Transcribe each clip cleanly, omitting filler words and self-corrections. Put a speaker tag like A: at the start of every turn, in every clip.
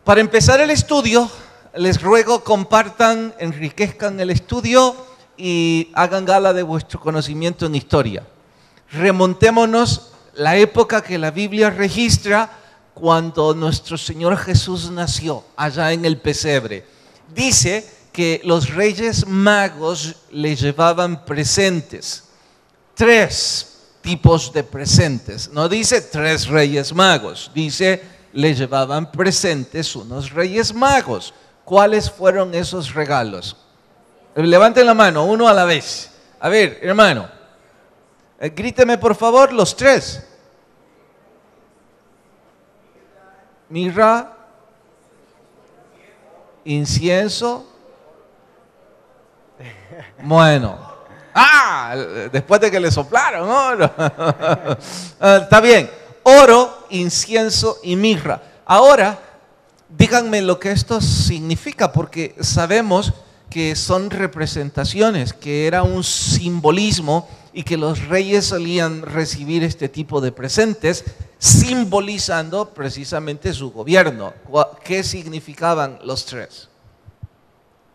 A: Para empezar el estudio, les ruego compartan, enriquezcan el estudio y hagan gala de vuestro conocimiento en historia. Remontémonos la época que la Biblia registra cuando nuestro Señor Jesús nació, allá en el pesebre. Dice que los reyes magos le llevaban presentes. 3 tipos de presentes. No dice 3 reyes magos, dice le llevaban presentes unos reyes magos. ¿Cuáles fueron esos regalos? Levanten la mano, uno a la vez. A ver, hermano, gríteme por favor los 3. Mirra, incienso. Bueno. Después de que le soplaron oro. Está bien. Oro, incienso y mirra. Ahora, díganme lo que esto significa, porque sabemos que son representaciones, que era un simbolismo y que los reyes solían recibir este tipo de presentes, simbolizando precisamente su gobierno. ¿Qué significaban los 3?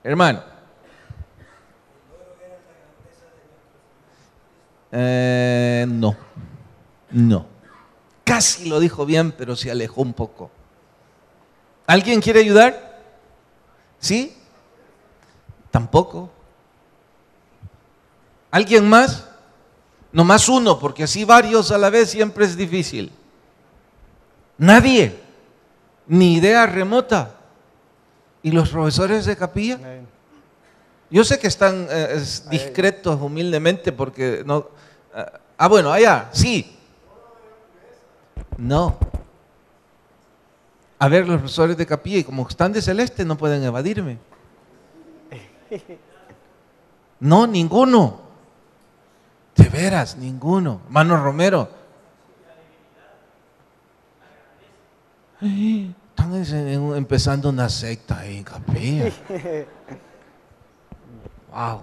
A: Hermano. No. Casi lo dijo bien, pero se alejó un poco. ¿Alguien quiere ayudar? ¿Sí? Tampoco. ¿Alguien más? Nomás uno, porque así varios a la vez siempre es difícil. Nadie. Ni idea remota. ¿Y los profesores de capilla? Yo sé que están discretos humildemente porque no... bueno, allá, sí. No. A ver, los profesores de capilla, y como están de celeste, no pueden evadirme. No, ninguno. De veras, ninguno. Hermano Romero. Están empezando una secta ahí en capilla. Wow.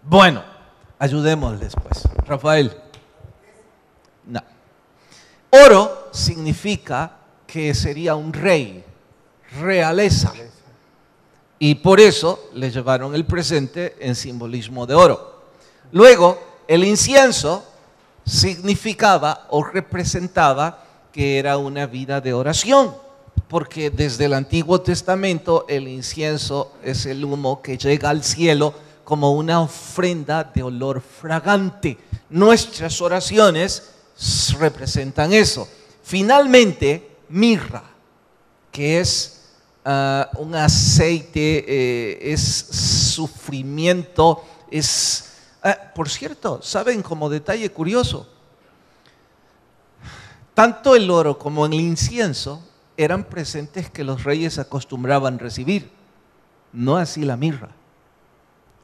A: Bueno, ayudémosles pues. Rafael. No. Oro significa que sería un rey, realeza. Y por eso le llevaron el presente en simbolismo de oro. Luego, el incienso significaba o representaba que era una vida de oración, porque desde el Antiguo Testamento el incienso es el humo que llega al cielo como una ofrenda de olor fragante. Nuestras oraciones representan eso. Finalmente, mirra, que es un aceite, es sufrimiento, es... por cierto, ¿saben como detalle curioso? Tanto el oro como el incienso eran presentes que los reyes acostumbraban recibir, no así la mirra.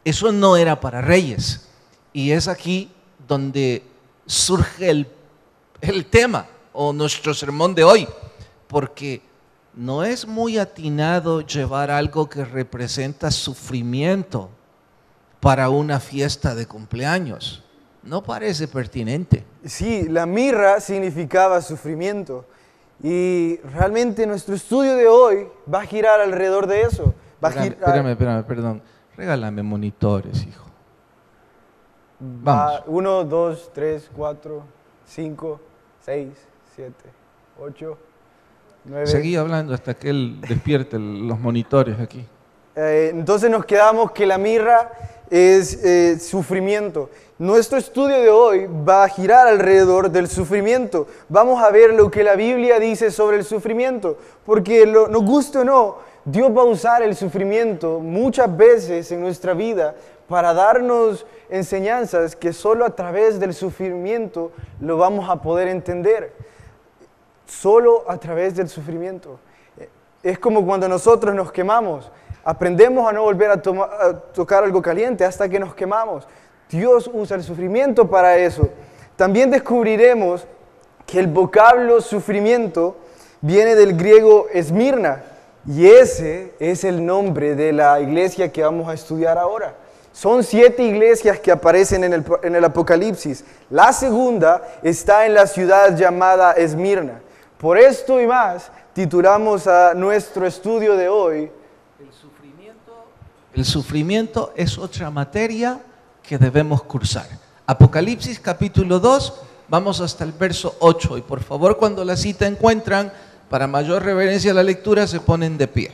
A: Eso no era para reyes. Y es aquí donde surge el tema o nuestro sermón de hoy, porque no es muy atinado llevar algo que representa sufrimiento para una fiesta de cumpleaños. No parece pertinente.
B: Sí, la mirra significaba sufrimiento. Y realmente nuestro estudio de hoy va a girar alrededor de eso.
A: Espérame, perdón. Regálame monitores, hijo. Vamos.
B: 1, 2, 3, 4, 5, 6, 7, 8, 9.
A: Seguí hablando hasta que él despierte los monitores aquí.
B: Entonces nos quedamos que la mirra es sufrimiento. Nuestro estudio de hoy va a girar alrededor del sufrimiento. Vamos a ver lo que la Biblia dice sobre el sufrimiento, porque nos guste o no, Dios va a usar el sufrimiento muchas veces en nuestra vida para darnos enseñanzas que solo a través del sufrimiento lo vamos a poder entender. Solo a través del sufrimiento. Es como cuando nosotros nos quemamos. Aprendemos a no volver a tocar algo caliente hasta que nos quemamos. Dios usa el sufrimiento para eso. También descubriremos que el vocablo sufrimiento viene del griego Esmirna, y ese es el nombre de la iglesia que vamos a estudiar ahora. Son 7 iglesias que aparecen en el Apocalipsis. La segunda está en la ciudad llamada Esmirna. Por esto y más, titulamos a nuestro estudio de hoy,
A: El sufrimiento es otra materia que debemos cursar. Apocalipsis capítulo 2, vamos hasta el verso 8. Y por favor, cuando la cita encuentran, para mayor reverencia a la lectura, se ponen de pie.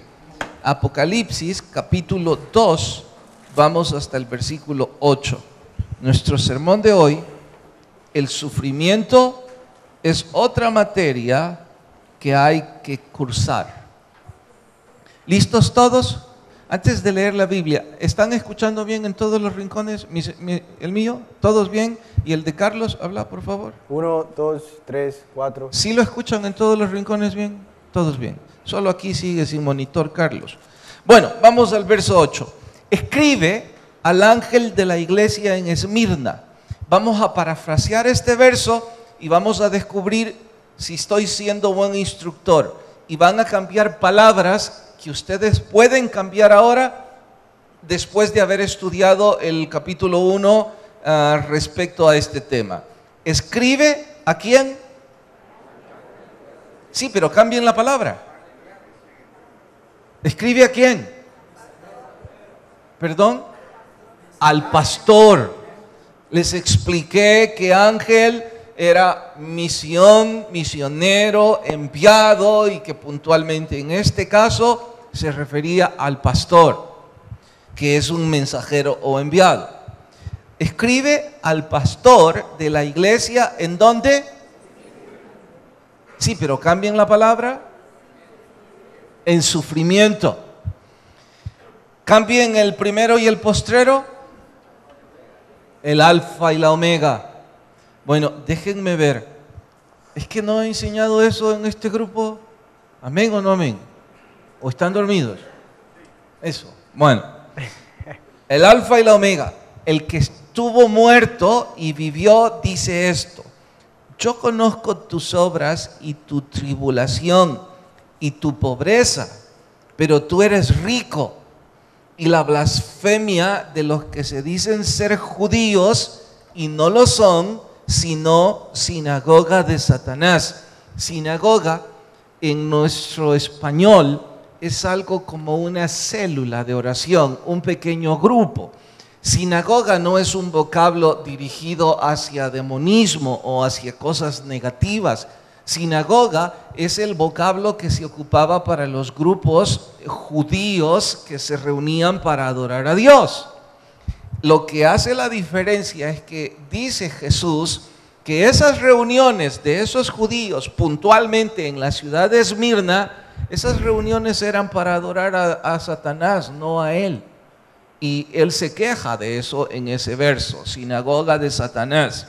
A: Apocalipsis capítulo 2, vamos hasta el versículo 8. Nuestro sermón de hoy, el sufrimiento es otra materia que hay que cursar. ¿Listos todos? Antes de leer la Biblia, ¿están escuchando bien en todos los rincones? ¿El mío? ¿Todos bien? ¿Y el de Carlos? Habla, por favor.
B: 1, 2, 3, 4.
A: ¿Sí lo escuchan en todos los rincones bien? Todos bien. Solo aquí sigue sin monitor Carlos. Bueno, vamos al verso 8. Escribe al ángel de la iglesia en Esmirna. Vamos a parafrasear este verso y vamos a descubrir si estoy siendo buen instructor. Y van a cambiar palabras que ustedes pueden cambiar ahora después de haber estudiado el capítulo 1 respecto a este tema. Escribe ¿a quién? Sí, pero cambien la palabra. ¿Escribe a quién? ¿Perdón? Al pastor. Les expliqué que ángel era misión, misionero, enviado, y que puntualmente en este caso se refería al pastor, que es un mensajero o enviado. Escribe al pastor de la iglesia, ¿en dónde? Sí, pero cambien la palabra. En sufrimiento. Cambien el primero y el postrero. El alfa y la omega. Bueno, déjenme ver. ¿Es que no he enseñado eso en este grupo? ¿Amén o no amén? ¿O están dormidos? Eso. Bueno. El alfa y la omega. El que estuvo muerto y vivió dice esto: yo conozco tus obras y tu tribulación y tu pobreza, pero tú eres rico, y la blasfemia de los que se dicen ser judíos y no lo son, sino sinagoga de Satanás. Sinagoga en nuestro español es algo como una célula de oración, un pequeño grupo. Sinagoga no es un vocablo dirigido hacia demonismo o hacia cosas negativas. Sinagoga es el vocablo que se ocupaba para los grupos judíos que se reunían para adorar a Dios. Lo que hace la diferencia es que dice Jesús que esas reuniones de esos judíos puntualmente en la ciudad de Esmirna, esas reuniones eran para adorar a Satanás, no a él. Y él se queja de eso en ese verso, sinagoga de Satanás.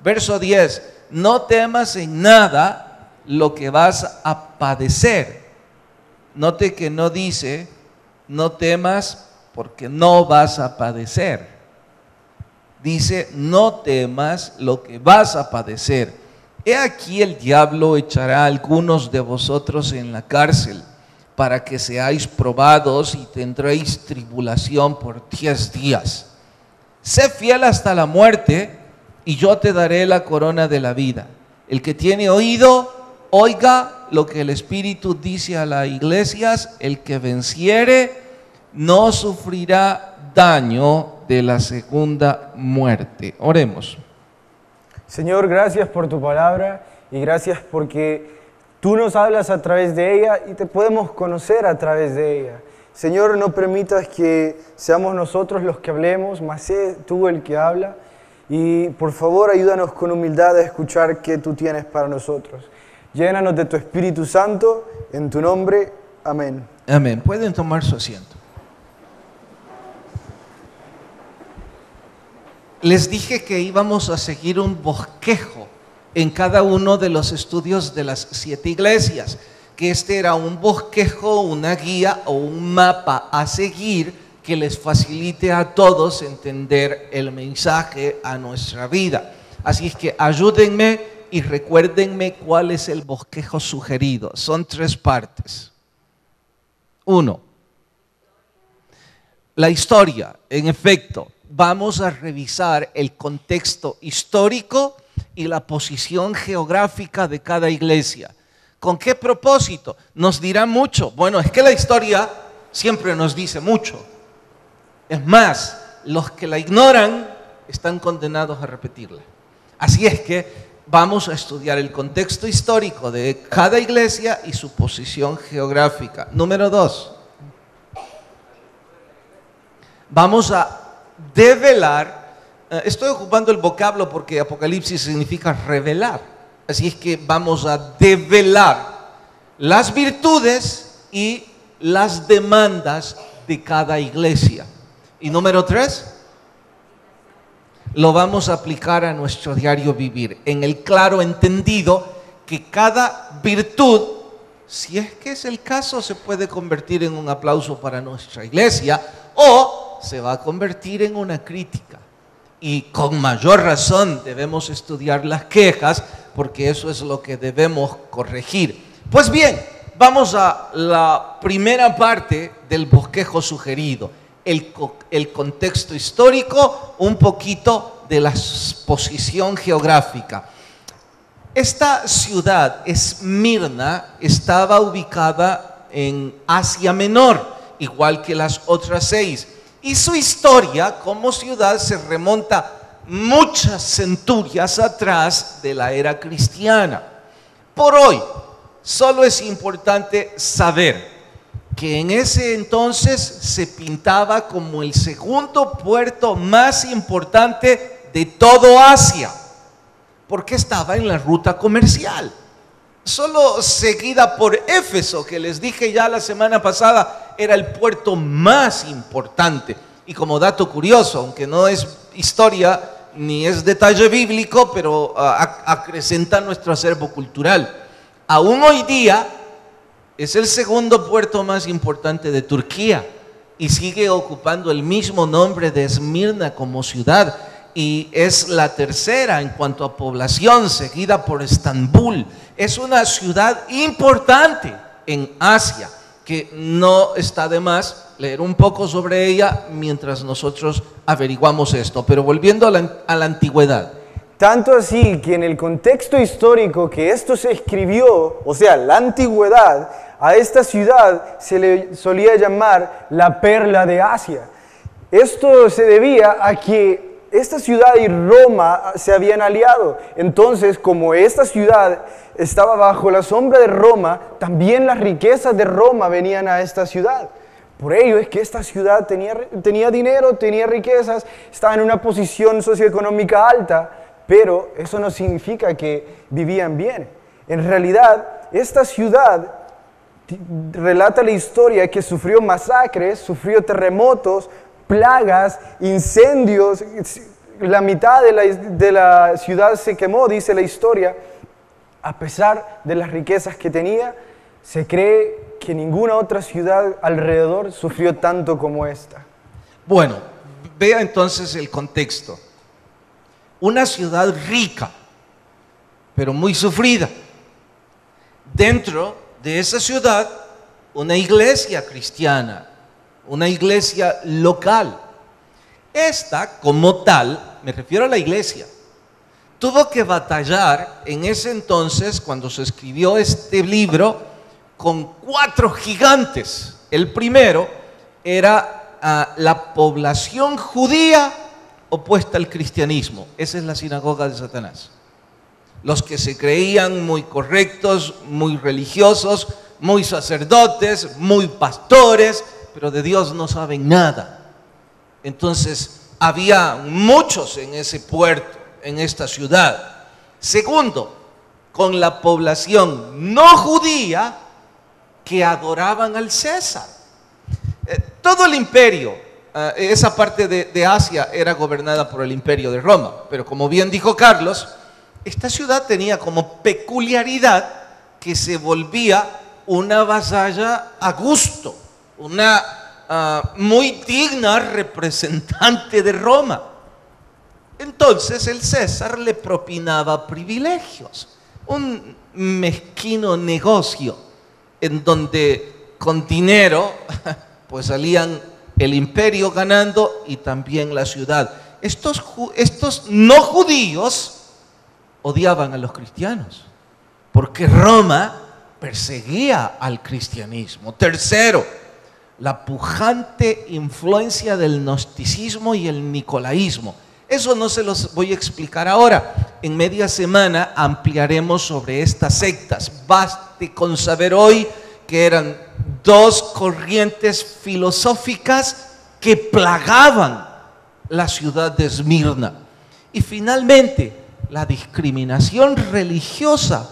A: Verso 10, no temas en nada lo que vas a padecer. Note que no dice, no temas porque no vas a padecer. Dice, no temas lo que vas a padecer. He aquí el diablo echará a algunos de vosotros en la cárcel, para que seáis probados y tendréis tribulación por 10 días. Sé fiel hasta la muerte, y yo te daré la corona de la vida. El que tiene oído, oiga lo que el Espíritu dice a las iglesias. El que venciere no sufrirá daño de la segunda muerte. Oremos.
B: Señor, gracias por tu palabra y gracias porque tú nos hablas a través de ella y te podemos conocer a través de ella. Señor, no permitas que seamos nosotros los que hablemos, mas sé tú el que habla. Y por favor, ayúdanos con humildad a escuchar qué tú tienes para nosotros. Llénanos de tu Espíritu Santo, en tu nombre. Amén.
A: Amén. Pueden tomar su asiento. Les dije que íbamos a seguir un bosquejo en cada uno de los estudios de las 7 iglesias, que este era un bosquejo, una guía o un mapa a seguir que les facilite a todos entender el mensaje a nuestra vida. Así es que ayúdenme y recuérdenme cuál es el bosquejo sugerido. Son 3 partes. 1. La historia, en efecto. Vamos a revisar el contexto histórico y la posición geográfica de cada iglesia. ¿Con qué propósito? Nos dirá mucho. Bueno, es que la historia siempre nos dice mucho. Es más, los que la ignoran están condenados a repetirla. Así es que vamos a estudiar el contexto histórico de cada iglesia y su posición geográfica. Número 2. Vamos a develar. Estoy ocupando el vocablo porque Apocalipsis significa revelar. Así es que vamos a develar las virtudes y las demandas de cada iglesia. Y número 3, lo vamos a aplicar a nuestro diario vivir, en el claro entendido que cada virtud, si es que es el caso, se puede convertir en un aplauso para nuestra iglesia o se va a convertir en una crítica. Y con mayor razón debemos estudiar las quejas, porque eso es lo que debemos corregir. Pues bien, vamos a la primera parte del bosquejo sugerido, el contexto histórico, un poquito de la posición geográfica. Esta ciudad, Esmirna, estaba ubicada en Asia Menor, igual que las otras 6. Y su historia como ciudad se remonta muchas centurias atrás de la era cristiana. Por hoy, solo es importante saber que en ese entonces se pintaba como el segundo puerto más importante de todo Asia, porque estaba en la ruta comercial, solo seguida por Éfeso, que les dije ya la semana pasada, era el puerto más importante. Y como dato curioso, aunque no es historia ni es detalle bíblico, pero acrecenta nuestro acervo cultural, aún hoy día es el segundo puerto más importante de Turquía y sigue ocupando el mismo nombre de Esmirna como ciudad, y es la tercera en cuanto a población, seguida por Estambul. Es una ciudad importante en Asia, que no está de más leer un poco sobre ella mientras nosotros averiguamos esto. Pero volviendo a la antigüedad.
B: Tanto así que en el contexto histórico que esto se escribió, o sea, la antigüedad, a esta ciudad se le solía llamar la perla de Asia. Esto se debía a que esta ciudad y Roma se habían aliado. Entonces, como esta ciudad estaba bajo la sombra de Roma, también las riquezas de Roma venían a esta ciudad. Por ello es que esta ciudad tenía dinero, tenía riquezas, estaba en una posición socioeconómica alta, pero eso no significa que vivían bien. En realidad, esta ciudad relata la historia que sufrió masacres, sufrió terremotos, plagas, incendios. La mitad de la ciudad se quemó, dice la historia. A pesar de las riquezas que tenía, se cree que ninguna otra ciudad alrededor sufrió tanto como esta.
A: Bueno, vea entonces el contexto. Una ciudad rica, pero muy sufrida. Dentro de esa ciudad, una iglesia cristiana, una iglesia local. Esta, como tal, me refiero a la iglesia, tuvo que batallar en ese entonces, cuando se escribió este libro, con 4 gigantes. El primero era la población judía opuesta al cristianismo. Esa es la sinagoga de Satanás. Los que se creían muy correctos, muy religiosos, muy sacerdotes, muy pastores, pero de Dios no saben nada. Entonces, había muchos en ese puerto, en esta ciudad. Segundo, con la población no judía que adoraban al César. Todo el imperio, esa parte de Asia era gobernada por el imperio de Roma, pero como bien dijo Carlos, esta ciudad tenía como peculiaridad que se volvía una vasalla a gusto, una muy digna representante de Roma. Entonces el César le propinaba privilegios, un mezquino negocio en donde con dinero pues salían el imperio ganando y también la ciudad. Estos no judíos odiaban a los cristianos, porque Roma perseguía al cristianismo. Tercero, la pujante influencia del gnosticismo y el nicolaísmo. Eso no se los voy a explicar ahora. En media semana ampliaremos sobre estas sectas. Baste con saber hoy que eran dos corrientes filosóficas que plagaban la ciudad de Esmirna. Y finalmente, la discriminación religiosa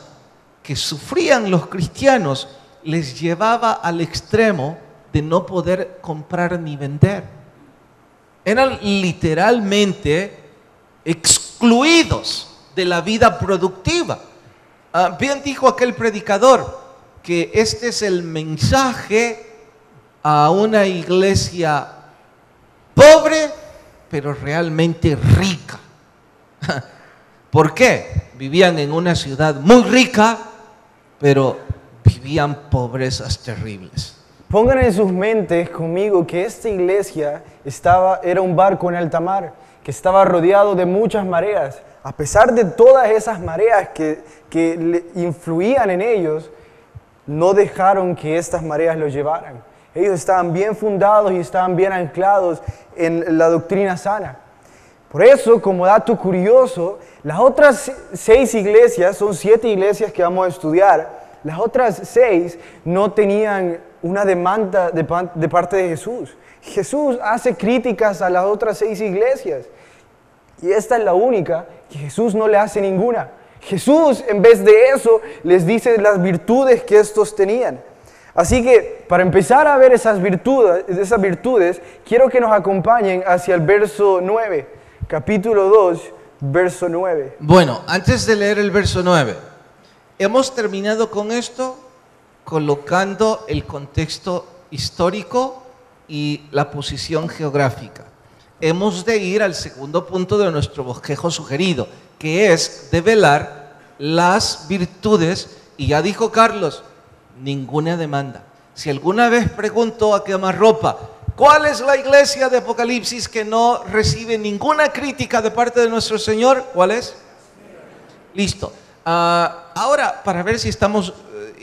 A: que sufrían los cristianos les llevaba al extremo de no poder comprar ni vender. Eran literalmente excluidos de la vida productiva. Bien dijo aquel predicador que este es el mensaje a una iglesia pobre, pero realmente rica. ¿Por qué? Vivían en una ciudad muy rica, pero vivían pobrezas terribles.
B: Pongan en sus mentes conmigo que esta iglesia era un barco en alta mar, que estaba rodeado de muchas mareas. A pesar de todas esas mareas que influían en ellos, no dejaron que estas mareas los llevaran. Ellos estaban bien fundados y estaban bien anclados en la doctrina sana. Por eso, como dato curioso, las otras 6 iglesias, son 7 iglesias que vamos a estudiar, las otras 6 no tenían una demanda de parte de Jesús. Jesús hace críticas a las otras 6 iglesias y esta es la única que Jesús no le hace ninguna. Jesús, en vez de eso, les dice las virtudes que estos tenían. Así que, para empezar a ver esas virtudes, quiero que nos acompañen hacia el verso 9, capítulo 2, verso 9.
A: Bueno, antes de leer el verso 9, hemos terminado con esto colocando el contexto histórico y la posición geográfica. Hemos de ir al segundo punto de nuestro bosquejo sugerido, que es develar las virtudes, y ya dijo Carlos, ninguna demanda. Si alguna vez preguntó a quemarropa, ¿cuál es la iglesia de Apocalipsis que no recibe ninguna crítica de parte de nuestro Señor? ¿Cuál es? Listo. Ahora, para ver si estamos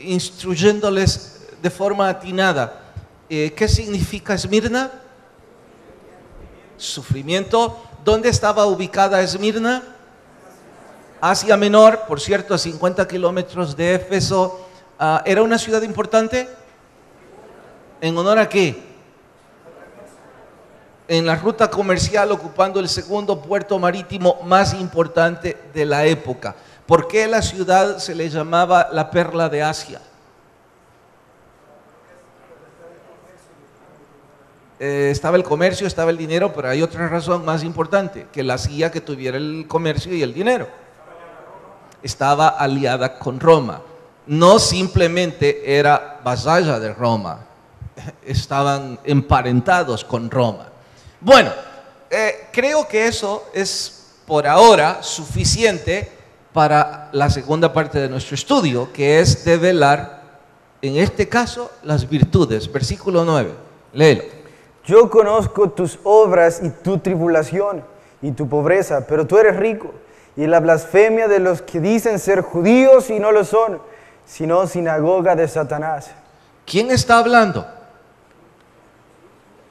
A: instruyéndoles de forma atinada, ¿qué significa Esmirna? Sufrimiento. ¿Dónde estaba ubicada Esmirna? Asia Menor, por cierto, a 50 kilómetros de Éfeso. ¿Era una ciudad importante? ¿En honor a qué? En la ruta comercial, ocupando el segundo puerto marítimo más importante de la época. ¿Por qué la ciudad se le llamaba la perla de Asia? Estaba el comercio, estaba el dinero, pero hay otra razón más importante que la hacía que tuviera el comercio y el dinero. Estaba aliada con Roma. No simplemente era vasalla de Roma, estaban emparentados con Roma. Bueno, creo que eso es por ahora suficiente para la segunda parte de nuestro estudio, que es develar, en este caso, las virtudes. Versículo 9, léelo.
B: Yo conozco tus obras y tu tribulación y tu pobreza, pero tú eres rico, y la blasfemia de los que dicen ser judíos y no lo son, sino sinagoga de Satanás.
A: ¿Quién está hablando?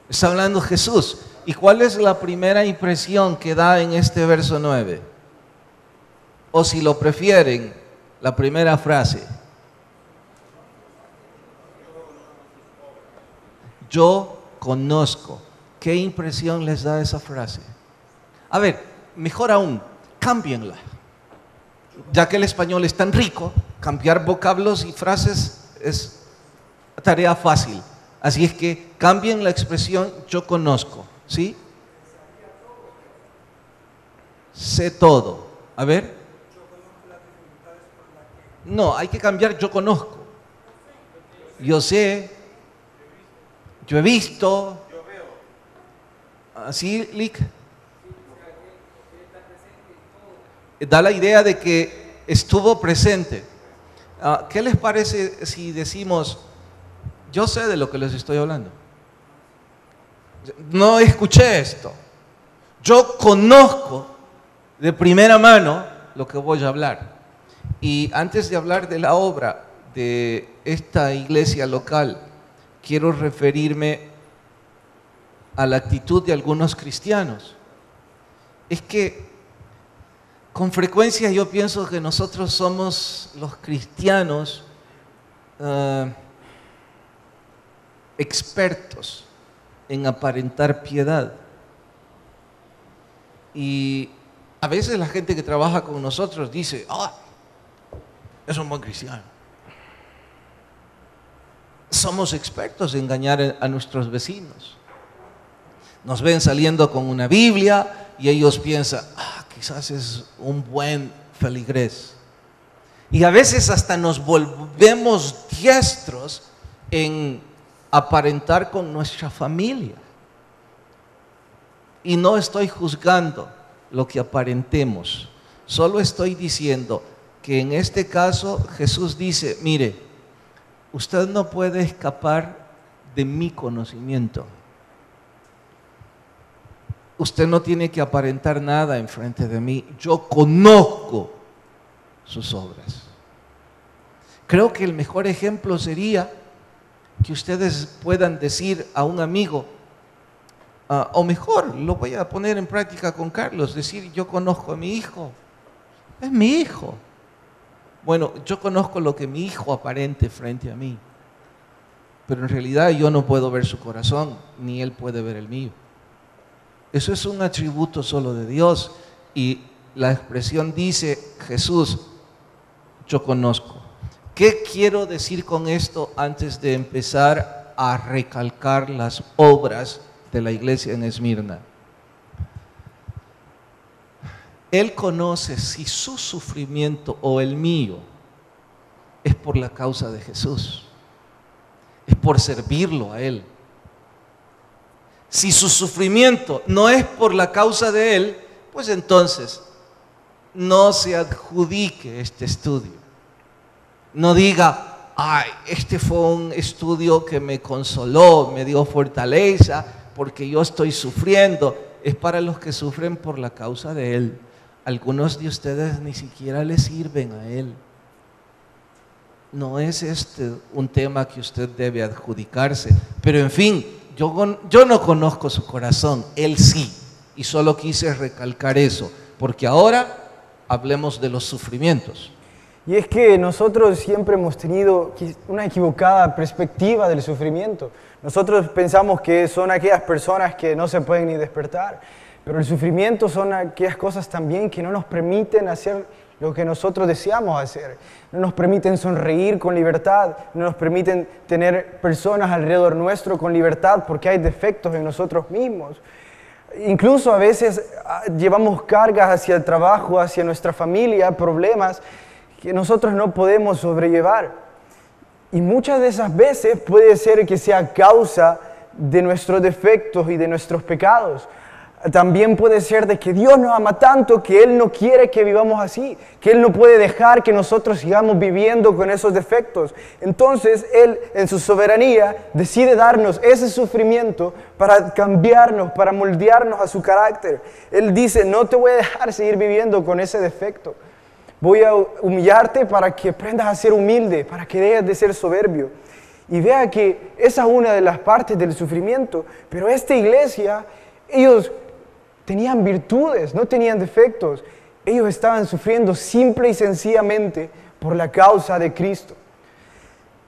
A: Está hablando Jesús. ¿Y cuál es la primera impresión que da en este verso 9? O si lo prefieren, la primera frase. Yo conozco. ¿Qué impresión les da esa frase? A ver, mejor aún, cámbienla. Ya que el español es tan rico, cambiar vocablos y frases es tarea fácil. Así es que cambien la expresión yo conozco, ¿sí? Sé todo. A ver. No, hay que cambiar yo conozco. Yo sé. Yo he visto. ¿Así, Lick? Da la idea de que estuvo presente. ¿Qué les parece si decimos, yo sé de lo que les estoy hablando? No escuché esto. Yo conozco de primera mano lo que voy a hablar. Y antes de hablar de la obra de esta iglesia local, quiero referirme a la actitud de algunos cristianos. Es que con frecuencia yo pienso que nosotros somos los cristianos expertos en aparentar piedad. Y a veces la gente que trabaja con nosotros dice, es un buen cristiano. Somos expertos en engañar a nuestros vecinos. Nos ven saliendo con una Biblia y ellos piensan, quizás es un buen feligrés. Y a veces hasta nos volvemos diestros en aparentar con nuestra familia. Y no estoy juzgando lo que aparentemos, solo estoy diciendo que en este caso Jesús dice, mire, usted no puede escapar de mi conocimiento. Usted no tiene que aparentar nada enfrente de mí. Yo conozco sus obras. Creo que el mejor ejemplo sería que ustedes puedan decir a un amigo, o mejor, lo voy a poner en práctica con Carlos, decir, yo conozco a mi hijo. Es mi hijo. Bueno, yo conozco lo que mi hijo aparente frente a mí, pero en realidad yo no puedo ver su corazón, ni él puede ver el mío. Eso es un atributo solo de Dios. Y la expresión dice, Jesús, yo conozco. ¿Qué quiero decir con esto antes de empezar a recalcar las obras de la iglesia en Esmirna? Él conoce si su sufrimiento o el mío es por la causa de Jesús, es por servirlo a Él. Si su sufrimiento no es por la causa de Él, pues entonces no se adjudique este estudio. No diga, este fue un estudio que me consoló, me dio fortaleza, porque yo estoy sufriendo. Es para los que sufren por la causa de Él. Algunos de ustedes ni siquiera le sirven a Él. No es este un tema que usted debe adjudicarse. Pero en fin, yo no conozco su corazón, Él sí. Y solo quise recalcar eso, porque ahora hablemos de los sufrimientos.
B: Y es que nosotros siempre hemos tenido una equivocada perspectiva del sufrimiento. Nosotros pensamos que son aquellas personas que no se pueden ni despertar, pero el sufrimiento son aquellas cosas también que no nos permiten hacer lo que nosotros deseamos hacer. No nos permiten sonreír con libertad, no nos permiten tener personas alrededor nuestro con libertad porque hay defectos en nosotros mismos. Incluso a veces llevamos cargas hacia el trabajo, hacia nuestra familia, problemas que nosotros no podemos sobrellevar. Y muchas de esas veces puede ser que sea causa de nuestros defectos y de nuestros pecados. También puede ser de que Dios nos ama tanto que Él no quiere que vivamos así, que Él no puede dejar que nosotros sigamos viviendo con esos defectos. Entonces Él, en su soberanía, decide darnos ese sufrimiento para cambiarnos, para moldearnos a su carácter. Él dice, no te voy a dejar seguir viviendo con ese defecto. Voy a humillarte para que aprendas a ser humilde, para que dejes de ser soberbio. Y vea que esa es una de las partes del sufrimiento. Pero esta iglesia, ellos tenían virtudes, no tenían defectos. Ellos estaban sufriendo simple y sencillamente por la causa de Cristo.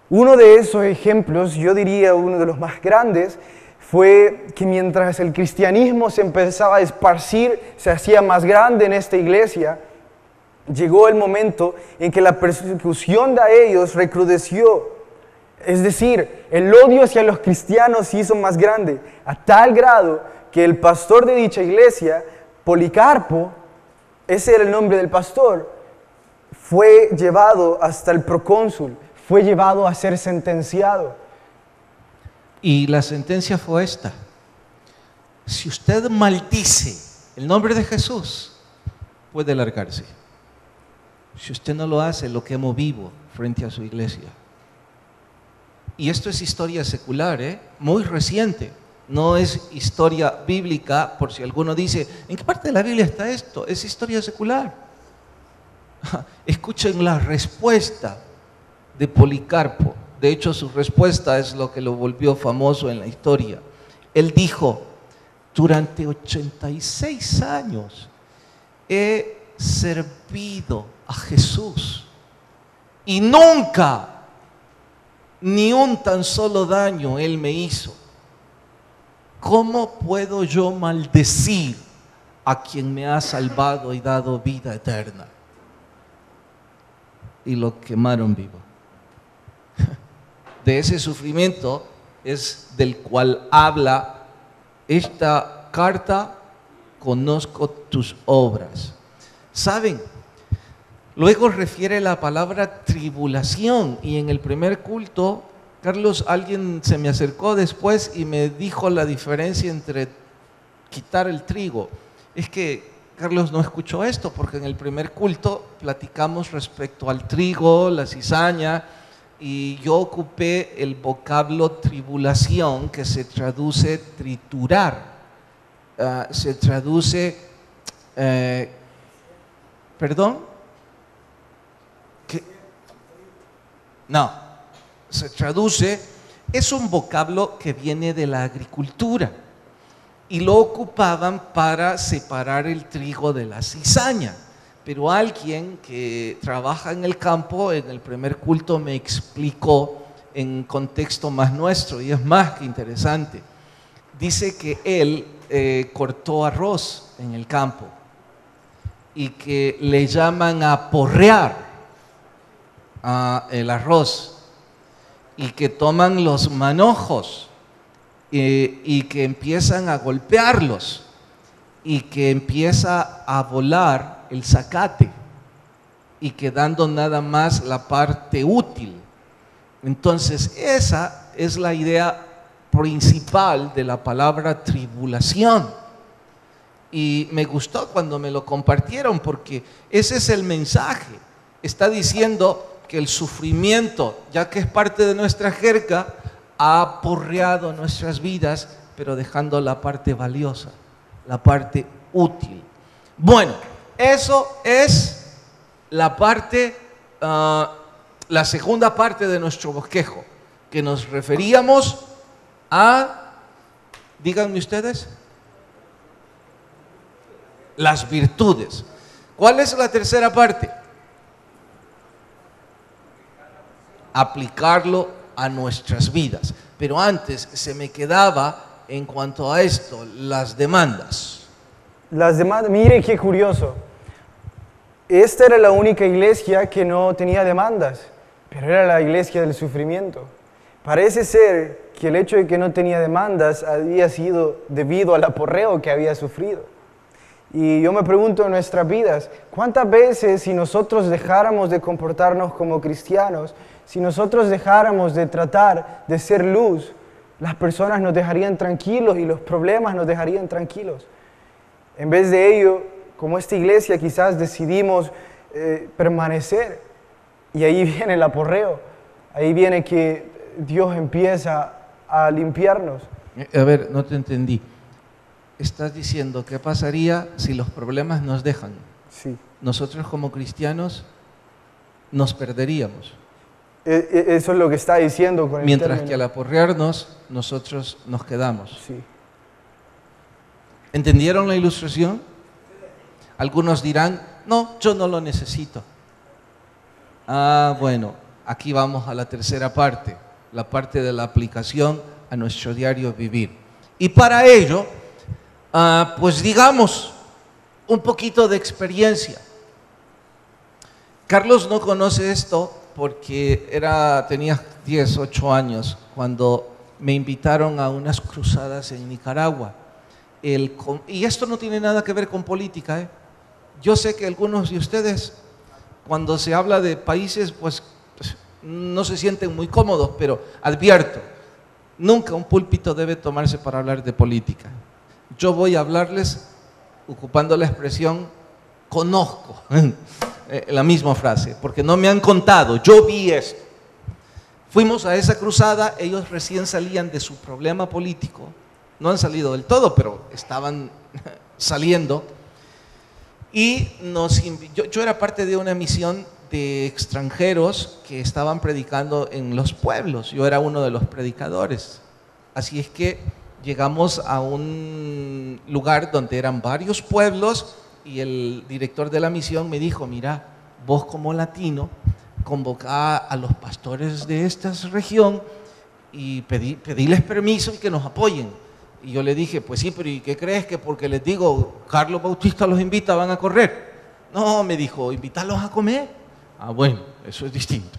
B: Uno de esos ejemplos, yo diría uno de los más grandes, fue que mientras el cristianismo se empezaba a esparcir, se hacía más grande en esta iglesia, llegó el momento en que la persecución de ellos recrudeció. Es decir, el odio hacia los cristianos se hizo más grande, a tal grado que el pastor de dicha iglesia, Policarpo, ese era el nombre del pastor, fue llevado hasta el procónsul, fue llevado a ser sentenciado.
A: Y la sentencia fue esta: si usted maldice el nombre de Jesús, puede largarse. Si usted no lo hace, lo quemo vivo frente a su iglesia. Y esto es historia secular, muy reciente. No es historia bíblica, por si alguno dice, ¿en qué parte de la Biblia está esto? Es historia secular. Escuchen la respuesta de Policarpo De hecho, su respuesta es lo que lo volvió famoso en la historia. Él dijo, durante 86 años he servido a Jesús y nunca, ni un tan solo daño Él me hizo. ¿Cómo puedo yo maldecir a quien me ha salvado y dado vida eterna? Y lo quemaron vivo. De ese sufrimiento es del cual habla esta carta, conozco tus obras. ¿Saben? Luego refiere la palabra tribulación, y en el primer culto, Carlos, alguien se me acercó después y me dijo la diferencia entre quitar el trigo. Es que Carlos no escuchó esto, porque en el primer culto platicamos respecto al trigo, la cizaña, y yo ocupé el vocablo tribulación, que se traduce triturar, se traduce, ¿perdón? No, se traduce, es un vocablo que viene de la agricultura y lo ocupaban para separar el trigo de la cizaña. Pero alguien que trabaja en el campo, en el primer culto me explicó en contexto más nuestro, y es más que interesante. Dice que él cortó arroz en el campo y que le llaman a porrear el arroz, y que toman los manojos y que empiezan a golpearlos y que empieza a volar el zacate y quedando nada más la parte útil. Entonces esa es la idea principal de la palabra tribulación, y me gustó cuando me lo compartieron, porque ese es el mensaje. Está diciendo que el sufrimiento, ya que es parte de nuestra jerga, ha aporreado nuestras vidas, pero dejando la parte valiosa, la parte útil. Bueno, eso es la parte, la segunda parte de nuestro bosquejo, que nos referíamos a, díganme ustedes, las virtudes. ¿Cuál es la tercera parte? Aplicarlo a nuestras vidas. Pero antes se me quedaba, en cuanto a esto, las demandas.
B: Las demandas, mire qué curioso. Esta era la única iglesia que no tenía demandas, pero era la iglesia del sufrimiento. Parece ser que el hecho de que no tenía demandas había sido debido al aporreo que había sufrido. Y yo me pregunto en nuestras vidas, ¿cuántas veces si nosotros dejáramos de comportarnos como cristianos, si nosotros dejáramos de tratar de ser luz, las personas nos dejarían tranquilos y los problemas nos dejarían tranquilos? En vez de ello, como esta iglesia quizás decidimos permanecer, y ahí viene el aporreo, ahí viene que Dios empieza a limpiarnos.
A: A ver, no te entendí. Estás diciendo, ¿qué pasaría si los problemas nos dejan?
B: Sí.
A: Nosotros como cristianos nos perderíamos.
B: Eso es lo que está diciendo con el
A: Mientras
B: término.
A: que al aporrearnos, nosotros nos quedamos.
B: Sí.
A: ¿Entendieron la ilustración? Algunos dirán, no, yo no lo necesito. Ah, bueno, aquí vamos a la tercera parte, la parte de la aplicación a nuestro diario vivir. Y para ello, pues digamos, un poquito de experiencia. Carlos no conoce esto porque tenía 10, 8 años cuando me invitaron a unas cruzadas en Nicaragua. Y esto no tiene nada que ver con política, ¿eh? Yo sé que algunos de ustedes, cuando se habla de países, pues no se sienten muy cómodos, pero advierto, nunca un púlpito debe tomarse para hablar de política. Yo voy a hablarles ocupando la expresión conozco, la misma frase, porque no me han contado, yo vi esto. Fuimos a esa cruzada, ellos recién salían de su problema político, no han salido del todo, pero estaban saliendo. Y yo era parte de una misión de extranjeros que estaban predicando en los pueblos. Yo era uno de los predicadores. Así es que llegamos a un lugar donde eran varios pueblos y el director de la misión me dijo, mira, vos como latino, convocá a los pastores de esta región y pedíles permiso y que nos apoyen. Y yo le dije, pues sí, pero ¿y qué crees? Que porque les digo, Carlos Bautista los invita, van a correr. No, me dijo, invitarlos a comer. Ah, bueno, eso es distinto.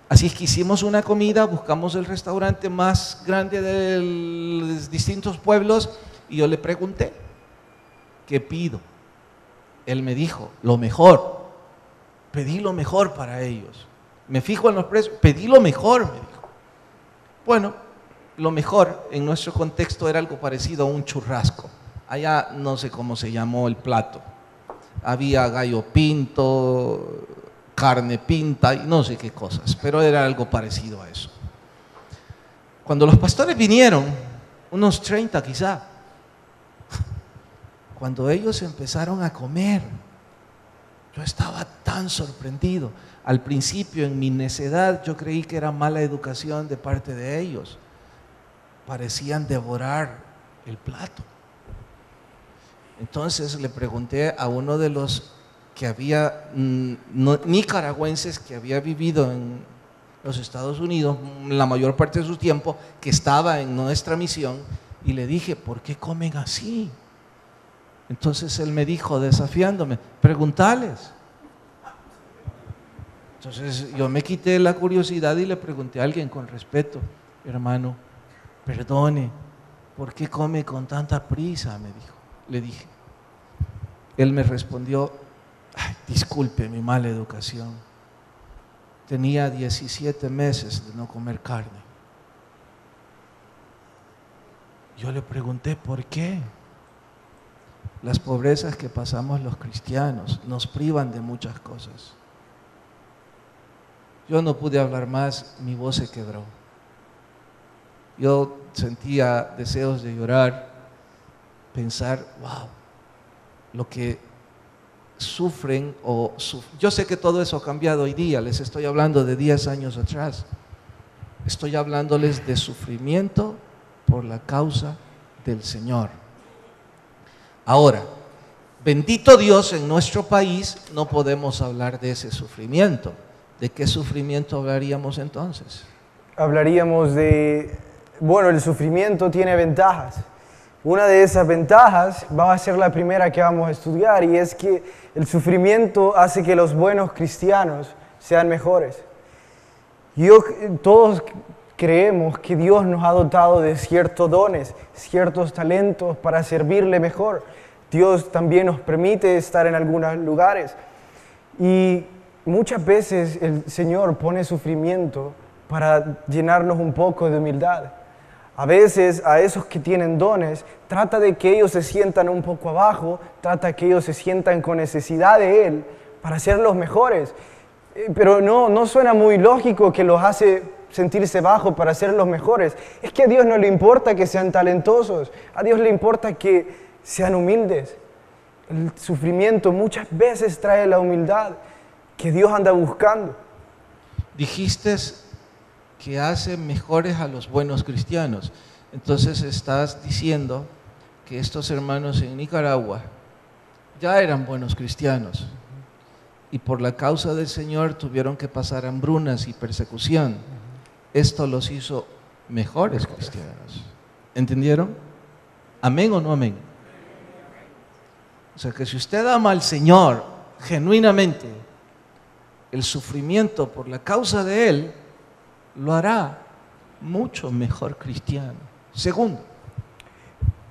A: Así es que hicimos una comida, buscamos el restaurante más grande de los distintos pueblos y yo le pregunté, ¿qué pido? Él me dijo, lo mejor. Pedí lo mejor para ellos. Me fijo en los precios, pedí lo mejor, me dijo. Bueno, lo mejor en nuestro contexto era algo parecido a un churrasco. Allá no sé cómo se llamó el plato. Había gallo pinto, carne pinta y no sé qué cosas, pero era algo parecido a eso. Cuando los pastores vinieron, unos 30 quizá, cuando ellos empezaron a comer, yo estaba tan sorprendido. Al principio, en mi necedad, yo creí que era mala educación de parte de ellos. Parecían devorar el plato. Entonces le pregunté a uno de los que había, nicaragüenses que había vivido en los Estados Unidos la mayor parte de su tiempo, que estaba en nuestra misión, y le dije, ¿por qué comen así? Entonces él me dijo, desafiándome, preguntales. Entonces yo me quité la curiosidad y le pregunté a alguien con respeto, hermano, perdone, ¿por qué come con tanta prisa? Me dijo, le dije. Él me respondió, ay, disculpe mi mala educación, tenía 17 meses de no comer carne. Yo le pregunté, ¿por qué? Las pobrezas que pasamos los cristianos nos privan de muchas cosas. Yo no pude hablar más, mi voz se quebró. Yo sentía deseos de llorar, pensar, wow, lo que sufren yo sé que todo eso ha cambiado hoy día, les estoy hablando de 10 años atrás. Estoy hablándoles de sufrimiento por la causa del Señor. Ahora, bendito Dios, en nuestro país no podemos hablar de ese sufrimiento. ¿De qué sufrimiento hablaríamos entonces?
B: Hablaríamos de, bueno, el sufrimiento tiene ventajas. Una de esas ventajas va a ser la primera que vamos a estudiar, y es que el sufrimiento hace que los buenos cristianos sean mejores. Todos creemos que Dios nos ha dotado de ciertos dones, ciertos talentos para servirle mejor. Dios también nos permite estar en algunos lugares. Y muchas veces el Señor pone sufrimiento para llenarnos un poco de humildad. A veces a esos que tienen dones, trata de que ellos se sientan un poco abajo, trata que ellos se sientan con necesidad de Él para ser los mejores. Pero no suena muy lógico que los hace sentirse bajo para ser los mejores. Es que a Dios no le importa que sean talentosos, a Dios le importa que sean humildes. El sufrimiento muchas veces trae la humildad que Dios anda buscando.
A: Dijiste que hace mejores a los buenos cristianos. Entonces estás diciendo que estos hermanos en Nicaragua ya eran buenos cristianos y por la causa del Señor tuvieron que pasar hambrunas y persecución. Esto los hizo mejores cristianos. ¿Entendieron? ¿Amén o no amén? O sea que si usted ama al Señor genuinamente, el sufrimiento por la causa de Él lo hará mucho mejor cristiano. Segundo,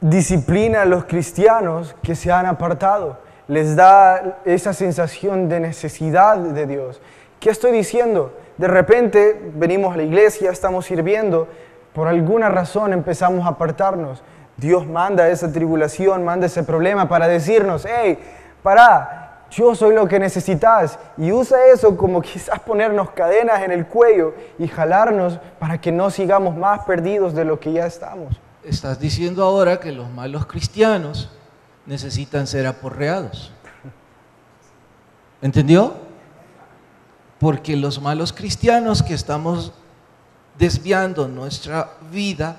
B: disciplina a los cristianos que se han apartado, les da esa sensación de necesidad de Dios. ¿Qué estoy diciendo? De repente venimos a la iglesia, estamos sirviendo, por alguna razón empezamos a apartarnos. Dios manda esa tribulación, manda ese problema para decirnos, hey, pará, yo soy lo que necesitas, y usa eso como quizás ponernos cadenas en el cuello y jalarnos para que no sigamos más perdidos de lo que ya estamos.
A: Estás diciendo ahora que los malos cristianos necesitan ser aporreados. ¿Entendió? Porque los malos cristianos que estamos desviando nuestra vida,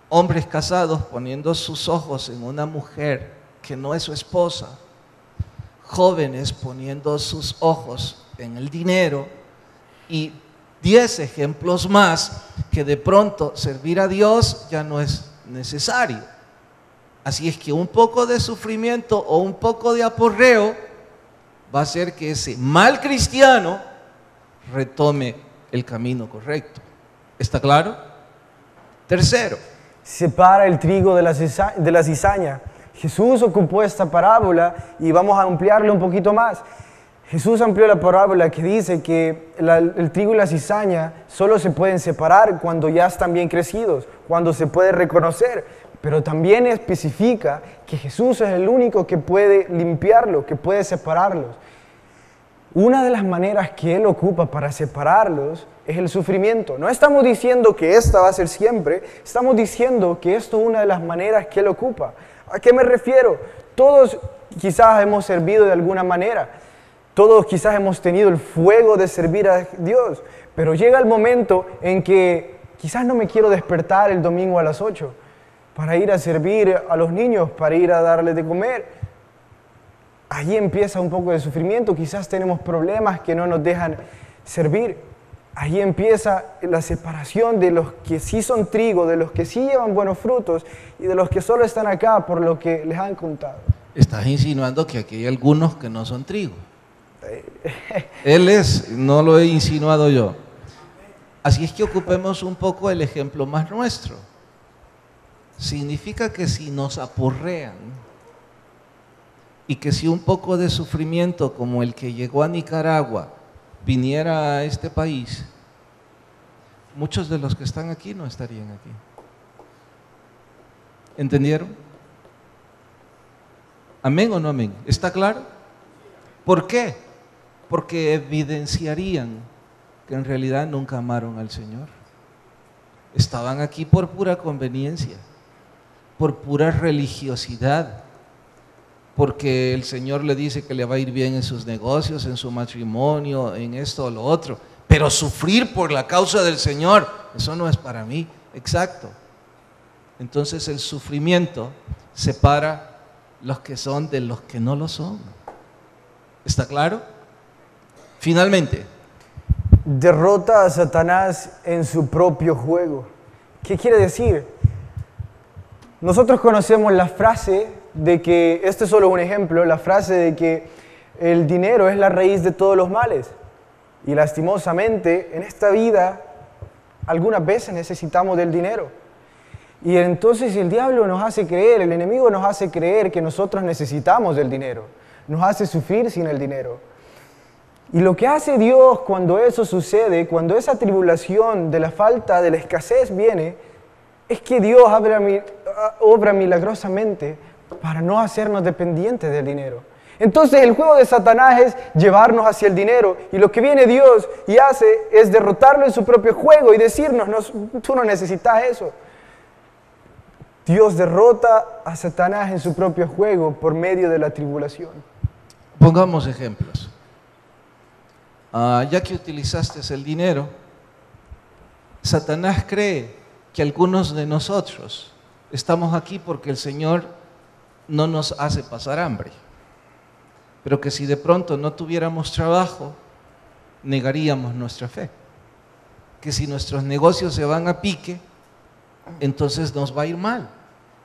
A: hombres casados poniendo sus ojos en una mujer que no es su esposa, jóvenes poniendo sus ojos en el dinero y 10 ejemplos más que de pronto servir a Dios ya no es necesario. Así es que un poco de sufrimiento o un poco de aporreo va a hacer que ese mal cristiano retome el camino correcto. ¿Está claro? Tercero,
B: Separa el trigo de la cizaña. Jesús ocupó esta parábola y vamos a ampliarla un poquito más. Jesús amplió la parábola que dice que el trigo y la cizaña solo se pueden separar cuando ya están bien crecidos, cuando se puede reconocer, pero también especifica que Jesús es el único que puede limpiarlo, que puede separarlos. Una de las maneras que Él ocupa para separarlos es el sufrimiento. No estamos diciendo que esta va a ser siempre, estamos diciendo que esto es una de las maneras que Él ocupa. ¿A qué me refiero? Todos quizás hemos servido de alguna manera, todos quizás hemos tenido el fuego de servir a Dios, pero llega el momento en que quizás no me quiero despertar el domingo a las 8 para ir a servir a los niños, para ir a darles de comer. Allí empieza un poco de sufrimiento, quizás tenemos problemas que no nos dejan servir. Allí empieza la separación de los que sí son trigo, de los que sí llevan buenos frutos y de los que solo están acá por lo que les han contado.
A: estás insinuando que aquí hay algunos que no son trigo. Él es, no lo he insinuado yo. Así es que ocupemos un poco el ejemplo más nuestro. Significa que si nos apurrean y que si un poco de sufrimiento como el que llegó a Nicaragua viniera a este país, muchos de los que están aquí no estarían aquí. ¿Entendieron? ¿Amén o no amén? ¿Está claro? ¿Por qué? Porque evidenciarían que en realidad nunca amaron al Señor. Estaban aquí por pura conveniencia, por pura religiosidad, porque el Señor le dice que le va a ir bien en sus negocios, en su matrimonio, en esto o lo otro, pero sufrir por la causa del Señor, eso no es para mí. Exacto. Entonces el sufrimiento separa los que son de los que no lo son. ¿Está claro? Finalmente,
B: derrota a Satanás en su propio juego. ¿Qué quiere decir? Nosotros conocemos la frase de que, este es solo un ejemplo, la frase de que el dinero es la raíz de todos los males. Y lastimosamente, en esta vida, algunas veces necesitamos del dinero. Y entonces el diablo nos hace creer, el enemigo nos hace creer que nosotros necesitamos del dinero. Nos hace sufrir sin el dinero. Y lo que hace Dios cuando eso sucede, cuando esa tribulación de la falta, de la escasez viene, es que Dios obra milagrosamente para no hacernos dependientes del dinero. Entonces el juego de Satanás es llevarnos hacia el dinero, y lo que viene Dios y hace es derrotarlo en su propio juego y decirnos, tú no necesitas eso. Dios derrota a Satanás en su propio juego por medio de la tribulación.
A: pongamos ejemplos. Ya que utilizaste el dinero, Satanás cree que algunos de nosotros estamos aquí porque el Señor no nos hace pasar hambre, pero que si de pronto no tuviéramos trabajo, negaríamos nuestra fe, que si nuestros negocios se van a pique, entonces nos va a ir mal,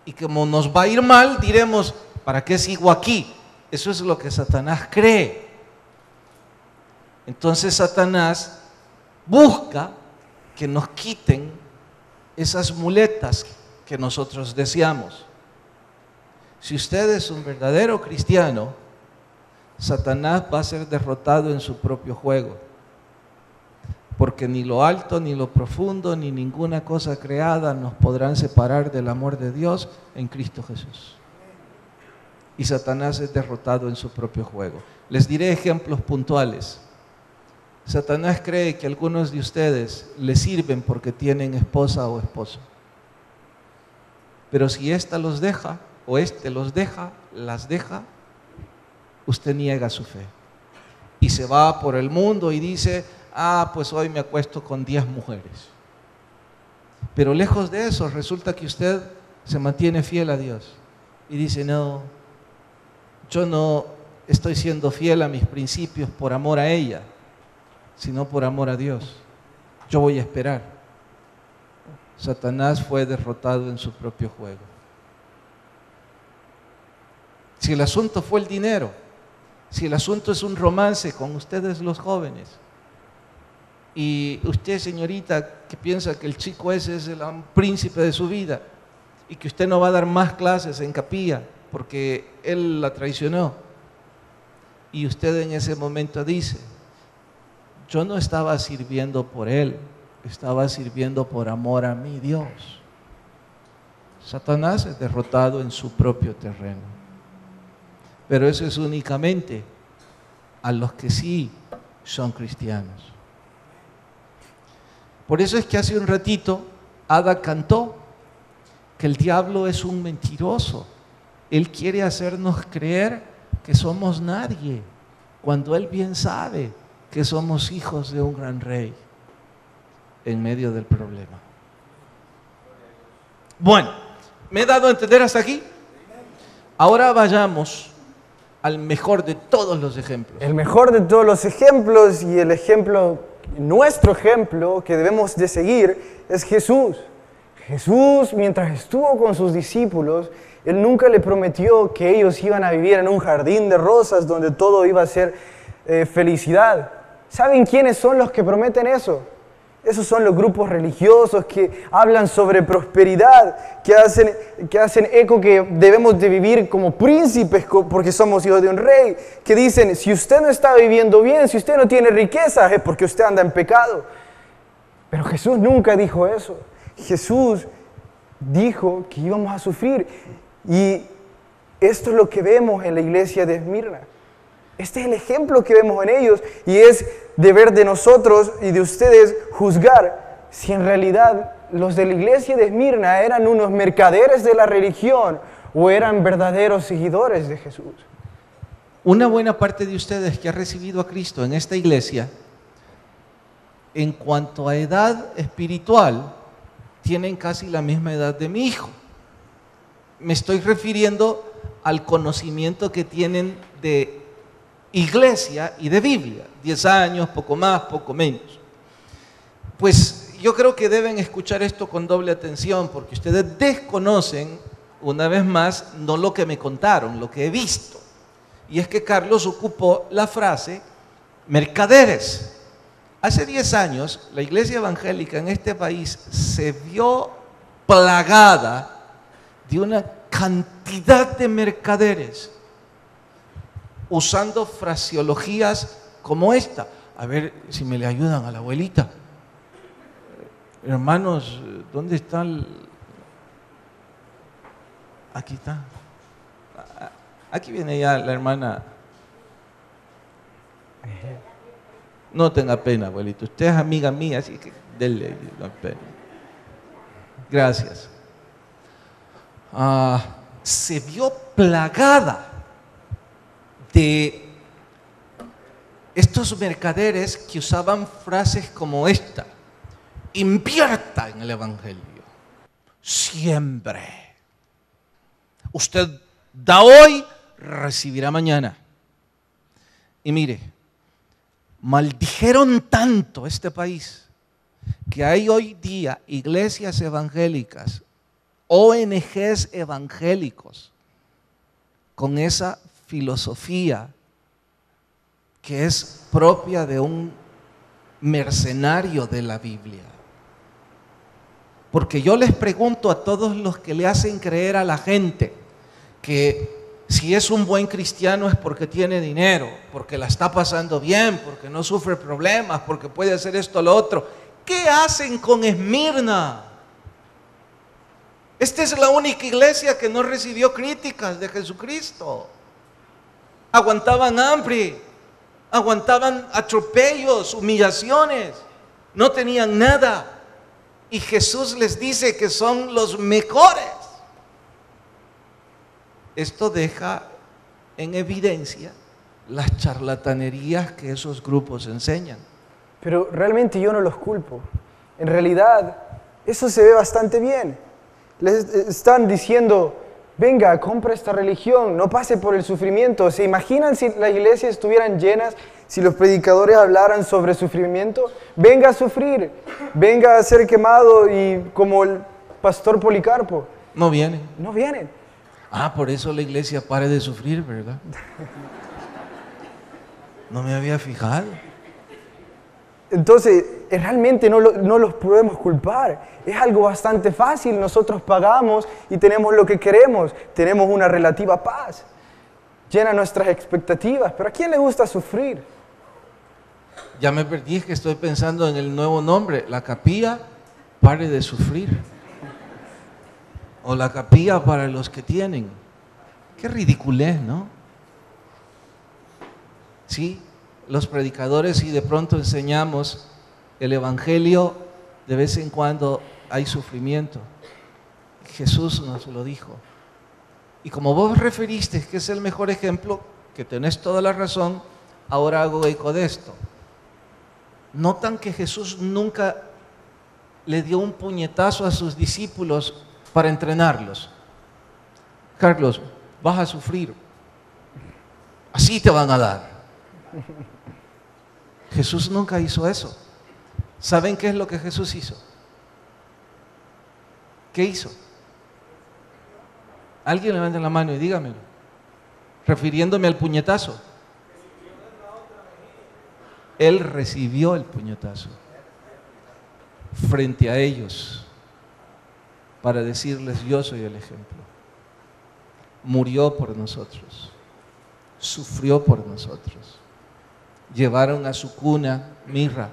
A: y como nos va a ir mal, diremos, ¿para qué sigo aquí? Eso es lo que Satanás cree. Entonces Satanás busca que nos quiten esas muletas que nosotros deseamos. Si usted es un verdadero cristiano, Satanás va a ser derrotado en su propio juego, porque ni lo alto, ni lo profundo, ni ninguna cosa creada nos podrán separar del amor de Dios en Cristo Jesús. Y Satanás es derrotado en su propio juego. Les diré ejemplos puntuales. Satanás cree que algunos de ustedes le sirven porque tienen esposa o esposo. Pero si ésta los deja, o éste los deja, las deja, usted niega su fe. y se va por el mundo y dice, pues hoy me acuesto con 10 mujeres. Pero lejos de eso, resulta que usted se mantiene fiel a Dios y dice, no, yo no estoy siendo fiel a mis principios por amor a ella, sino por amor a Dios. Yo voy a esperar. Satanás fue derrotado en su propio juego. Si el asunto fue el dinero, si el asunto es un romance con ustedes los jóvenes, y usted, señorita, que piensa que el chico ese es el príncipe de su vida y que usted no va a dar más clases en capilla porque él la traicionó, y usted en ese momento dice, yo no estaba sirviendo por él, estaba sirviendo por amor a mi Dios. Satanás es derrotado en su propio terreno. Pero eso es únicamente a los que sí son cristianos. Por eso es que hace un ratito Ada cantó que el diablo es un mentiroso. Él quiere hacernos creer que somos nadie, cuando él bien sabe que somos hijos de un gran rey en medio del problema. Bueno, ¿me he dado a entender hasta aquí? Ahora vayamos al mejor de todos los ejemplos.
B: El mejor de todos los ejemplos, y el ejemplo, nuestro ejemplo que debemos de seguir, es Jesús. Jesús, mientras estuvo con sus discípulos, Él nunca le prometió que ellos iban a vivir en un jardín de rosas donde todo iba a ser felicidad. ¿Saben quiénes son los que prometen eso? Esos son los grupos religiosos que hablan sobre prosperidad, que hacen eco que debemos de vivir como príncipes porque somos hijos de un rey, que dicen, si usted no está viviendo bien, si usted no tiene riqueza, es porque usted anda en pecado. Pero Jesús nunca dijo eso. Jesús dijo que íbamos a sufrir, y esto es lo que vemos en la iglesia de Esmirna. Este es el ejemplo que vemos en ellos, y es deber de nosotros y de ustedes juzgar si en realidad los de la iglesia de Esmirna eran unos mercaderes de la religión o eran verdaderos seguidores de Jesús.
A: Una buena parte de ustedes que ha recibido a Cristo en esta iglesia, en cuanto a edad espiritual, tienen casi la misma edad de mi hijo. Me estoy refiriendo al conocimiento que tienen de iglesia y de Biblia, 10 años, poco más, poco menos. Pues yo creo que deben escuchar esto con doble atención, porque ustedes desconocen, una vez más, no lo que me contaron, lo que he visto. Y es que Carlos ocupó la frase mercaderes. Hace 10 años, la iglesia evangélica en este país se vio plagada de una cantidad de mercaderes usando fraseologías como esta. A ver si me le ayudan a la abuelita. Hermanos, ¿dónde está Aquí está. Aquí viene ya la hermana. No tenga pena, abuelito. Usted es amiga mía, así que denle la pena. Gracias. Se vio plagada de estos mercaderes que usaban frases como esta: invierta en el evangelio, siempre. Usted da hoy, recibirá mañana. Y mire, maldijeron tanto este país que hay hoy día iglesias evangélicas, ONGs evangélicos, con esa filosofía que es propia de un mercenario de la Biblia. Porque yo les pregunto a todos los que le hacen creer a la gente que si es un buen cristiano es porque tiene dinero, porque la está pasando bien, porque no sufre problemas, porque puede hacer esto o lo otro. ¿Qué hacen con Esmirna? Esta es la única iglesia que no recibió críticas de Jesucristo. Aguantaban hambre, aguantaban atropellos, humillaciones, no tenían nada. Y Jesús les dice que son los mejores. Esto deja en evidencia las charlatanerías que esos grupos enseñan.
B: Pero realmente yo no los culpo. En realidad, eso se ve bastante bien. Les están diciendo, venga, compra esta religión, no pase por el sufrimiento. ¿Se imaginan si las iglesias estuvieran llenas, si los predicadores hablaran sobre sufrimiento? Venga a sufrir, venga a ser quemado y como el pastor Policarpo.
A: No vienen.
B: No vienen.
A: Ah, por eso la iglesia pare de sufrir, ¿verdad? No me había fijado.
B: Entonces, realmente no los podemos culpar. Es algo bastante fácil. Nosotros pagamos y tenemos lo que queremos. Tenemos una relativa paz. Llena nuestras expectativas. Pero ¿a quién le gusta sufrir?
A: Ya me perdí, es que estoy pensando en el nuevo nombre. La capilla pare de sufrir. O la capilla para los que tienen. Qué ridiculez, ¿no? Sí, los predicadores, y de pronto enseñamos el evangelio, de vez en cuando hay sufrimiento. Jesús nos lo dijo. Y como vos referiste que es el mejor ejemplo, que tenés toda la razón, ahora hago eco de esto. ¿Notan que Jesús nunca le dio un puñetazo a sus discípulos para entrenarlos? Carlos, vas a sufrir. Así te van a dar. Jesús nunca hizo eso. ¿Saben qué es lo que Jesús hizo? ¿Qué hizo? Alguien levante la mano y dígamelo. Refiriéndome al puñetazo. Él recibió el puñetazo frente a ellos para decirles: yo soy el ejemplo. Murió por nosotros, sufrió por nosotros. Llevaron a su cuna mirra,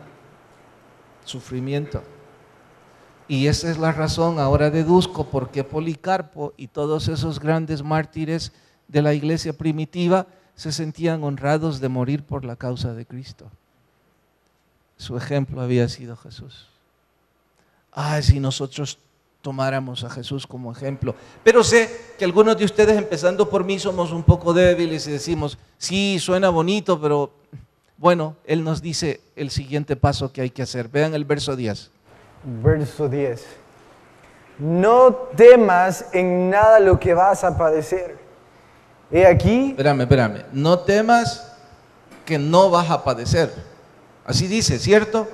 A: sufrimiento. Y esa es la razón, ahora deduzco, por qué Policarpo y todos esos grandes mártires de la iglesia primitiva se sentían honrados de morir por la causa de Cristo. Su ejemplo había sido Jesús. Ay, si nosotros tomáramos a Jesús como ejemplo. Pero sé que algunos de ustedes, empezando por mí, somos un poco débiles y decimos, sí, suena bonito, pero bueno, Él nos dice el siguiente paso que hay que hacer. Vean el verso 10.
B: Verso 10. No temas en nada lo que vas a padecer. He aquí.
A: Espérame. No temas que no vas a padecer. Así dice, ¿cierto?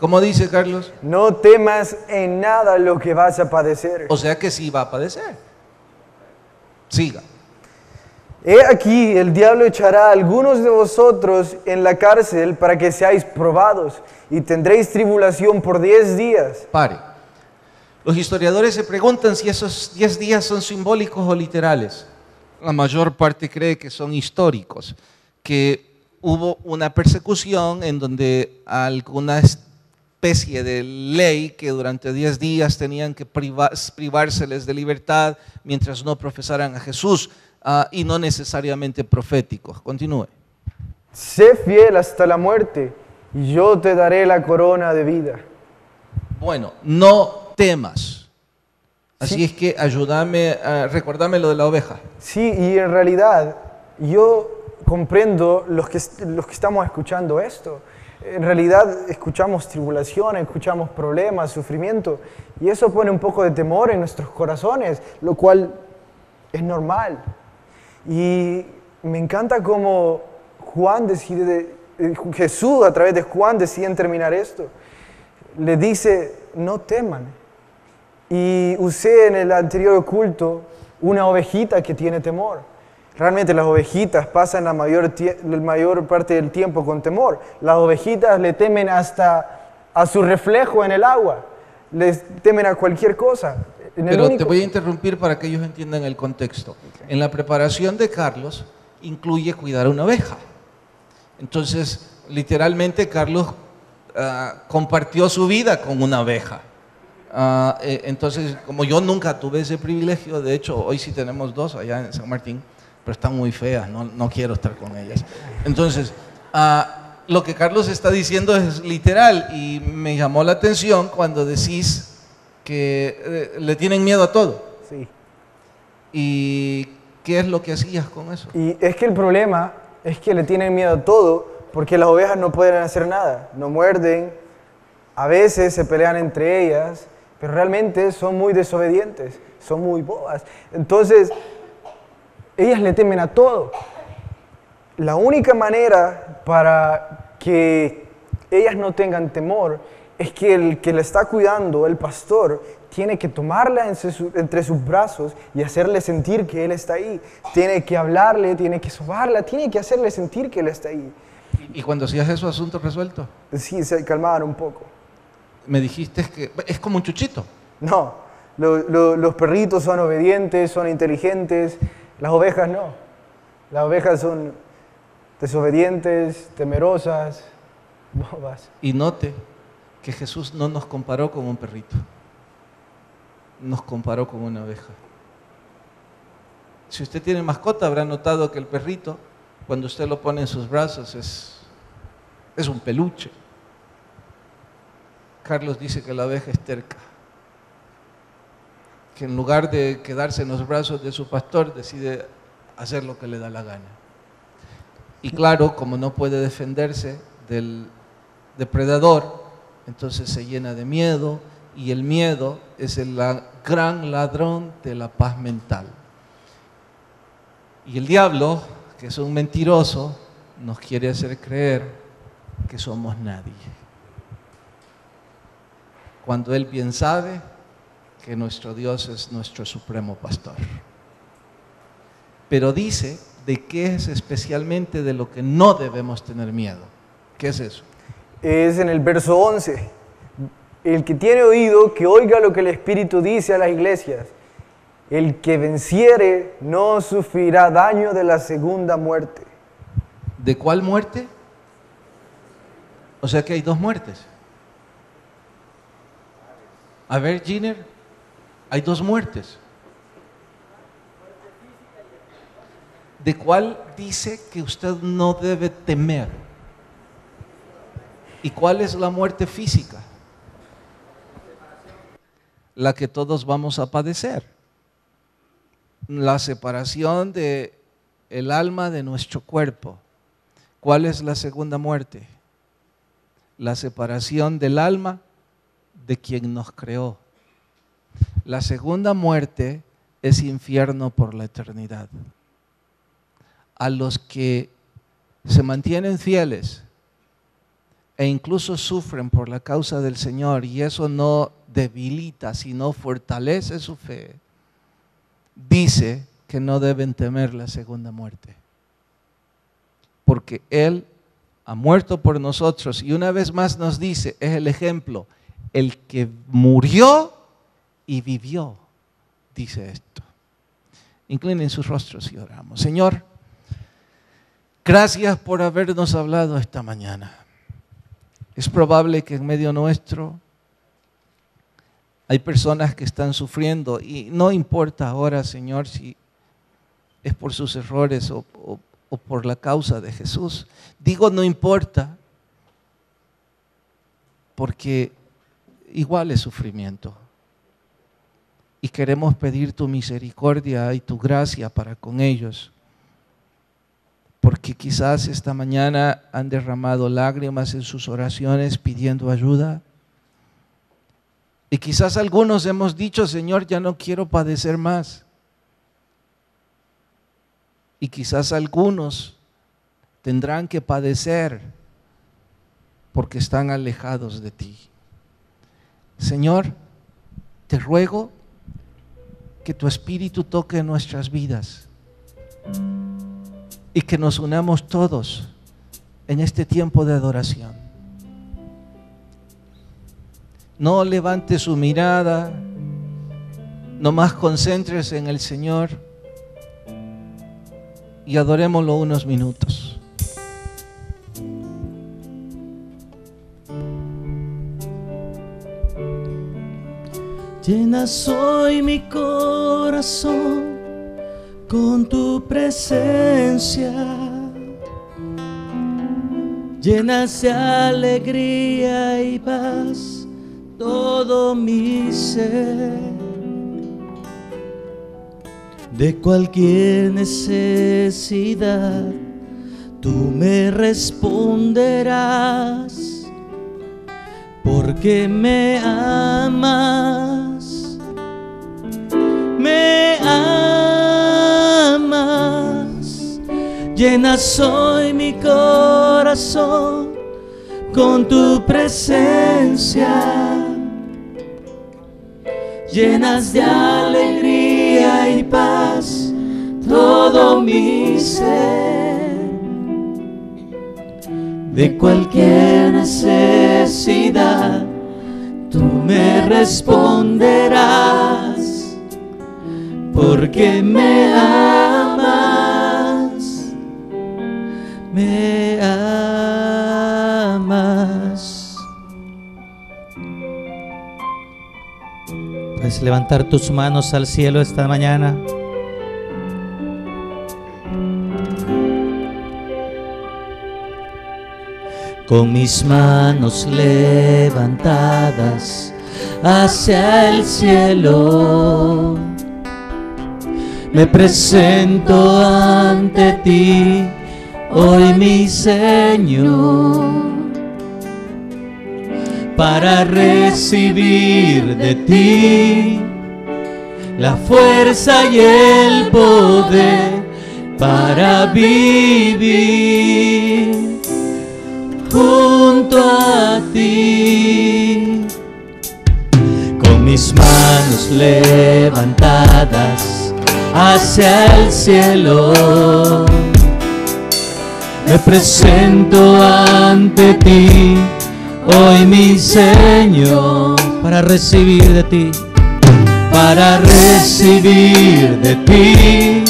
A: ¿Cómo dice, Carlos?
B: No temas en nada lo que vas a padecer.
A: O sea que sí va a padecer. Siga.
B: He aquí, el diablo echará a algunos de vosotros en la cárcel para que seáis probados, y tendréis tribulación por 10 días.
A: Pare. Los historiadores se preguntan si esos 10 días son simbólicos o literales. La mayor parte cree que son históricos, que hubo una persecución en donde alguna especie de ley que durante 10 días tenían que privárseles de libertad mientras no profesaran a Jesús, y no necesariamente proféticos. Continúe.
B: Sé fiel hasta la muerte, y yo te daré la corona de vida.
A: Bueno, no temas. Así
B: Sí.
A: es que ayúdame, recordame lo de la oveja.
B: Sí, y en realidad yo comprendo los que estamos escuchando esto. En realidad escuchamos tribulación, escuchamos problemas, sufrimiento, y eso pone un poco de temor en nuestros corazones, lo cual es normal. Y me encanta cómo Jesús a través de Juan decide terminar esto. Le dice, no teman. Y usé en el anterior culto una ovejita que tiene temor. Realmente las ovejitas pasan la mayor parte del tiempo con temor. Las ovejitas le temen hasta a su reflejo en el agua. Les temen a cualquier cosa.
A: Pero te voy a interrumpir para que ellos entiendan el contexto. En la preparación de Carlos incluye cuidar una oveja. Entonces, literalmente Carlos compartió su vida con una oveja. Entonces, como yo nunca tuve ese privilegio, de hecho hoy sí tenemos 2 allá en San Martín, pero están muy feas, no quiero estar con ellas. Entonces, lo que Carlos está diciendo es literal, y me llamó la atención cuando decís que le tienen miedo a todo.
B: Sí.
A: ¿Y qué es lo que hacías con eso?
B: Y es que el problema es que le tienen miedo a todo, porque las ovejas no pueden hacer nada, no muerden, a veces se pelean entre ellas, pero realmente son muy desobedientes, son muy bobas. Entonces, ellas le temen a todo. La única manera para que ellas no tengan temor es que el que la está cuidando, el pastor, tiene que tomarla entre sus brazos y hacerle sentir que él está ahí. Tiene que hablarle, tiene que sobarla, tiene que hacerle sentir que él está ahí.
A: ¿Y cuando hacías eso, asunto resuelto?
B: Sí, se calmaban un poco.
A: Me dijiste que es como un chuchito.
B: No, los perritos son obedientes, son inteligentes, las ovejas no. Las ovejas son desobedientes, temerosas, bobas.
A: Y note que Jesús no nos comparó con un perrito, nos comparó con una oveja. Si usted tiene mascota, habrá notado que el perrito, cuando usted lo pone en sus brazos, es un peluche. Carlos dice que la oveja es terca, que en lugar de quedarse en los brazos de su pastor, decide hacer lo que le da la gana. Y claro, como no puede defenderse del depredador, entonces se llena de miedo, y el miedo es el gran ladrón de la paz mental. Y el diablo, que es un mentiroso, nos quiere hacer creer que somos nadie, cuando él bien sabe que nuestro Dios es nuestro supremo pastor. Pero dice de qué es especialmente de lo que no debemos tener miedo. ¿Qué es eso?
B: Es en el verso 11. El que tiene oído, que oiga lo que el Espíritu dice a las iglesias. El que venciere no sufrirá daño de la segunda muerte.
A: ¿De cuál muerte? O sea que hay dos muertes. A ver, Giner, hay dos muertes. ¿De cuál dice que usted no debe temer? ¿Y cuál es la muerte física? La que todos vamos a padecer. La separación de el alma de nuestro cuerpo. ¿Cuál es la segunda muerte? La separación del alma de quien nos creó. La segunda muerte es infierno por la eternidad. A los que se mantienen fieles e incluso sufren por la causa del Señor, y eso no debilita, sino fortalece su fe, dice que no deben temer la segunda muerte, porque Él ha muerto por nosotros, y una vez más nos dice, es el ejemplo, el que murió y vivió, dice esto. Inclinen sus rostros y oramos. Señor, gracias por habernos hablado esta mañana. Es probable que en medio nuestro hay personas que están sufriendo, y no importa ahora, Señor, si es por sus errores o por la causa de Jesús. Digo no importa, porque igual es sufrimiento. Y queremos pedir tu misericordia y tu gracia para con ellos. Porque quizás esta mañana han derramado lágrimas en sus oraciones pidiendo ayuda. Y quizás algunos hemos dicho, Señor, ya no quiero padecer más. Y quizás algunos tendrán que padecer porque están alejados de ti. Señor, te ruego que tu Espíritu toque nuestras vidas y que nos unamos todos en este tiempo de adoración. No levante su mirada, nomás concéntrese en el Señor y adorémoslo unos minutos.
C: Llenas hoy mi corazón con tu presencia, llenas de alegría y paz todo mi ser. De cualquier necesidad tú me responderás, porque me amas, me amas. Llenas hoy mi corazón con tu presencia, llenas de alegría y paz todo mi ser. De cualquier necesidad tú me responderás, porque me amas, me amas. Puedes levantar tus manos al cielo esta mañana. Con mis manos levantadas hacia el cielo, me presento ante ti hoy, mi Señor, para recibir de ti la fuerza y el poder para vivir junto a ti. Con mis manos levantadas hacia el cielo, me presento ante ti hoy, mi Señor, para recibir de ti, para recibir de ti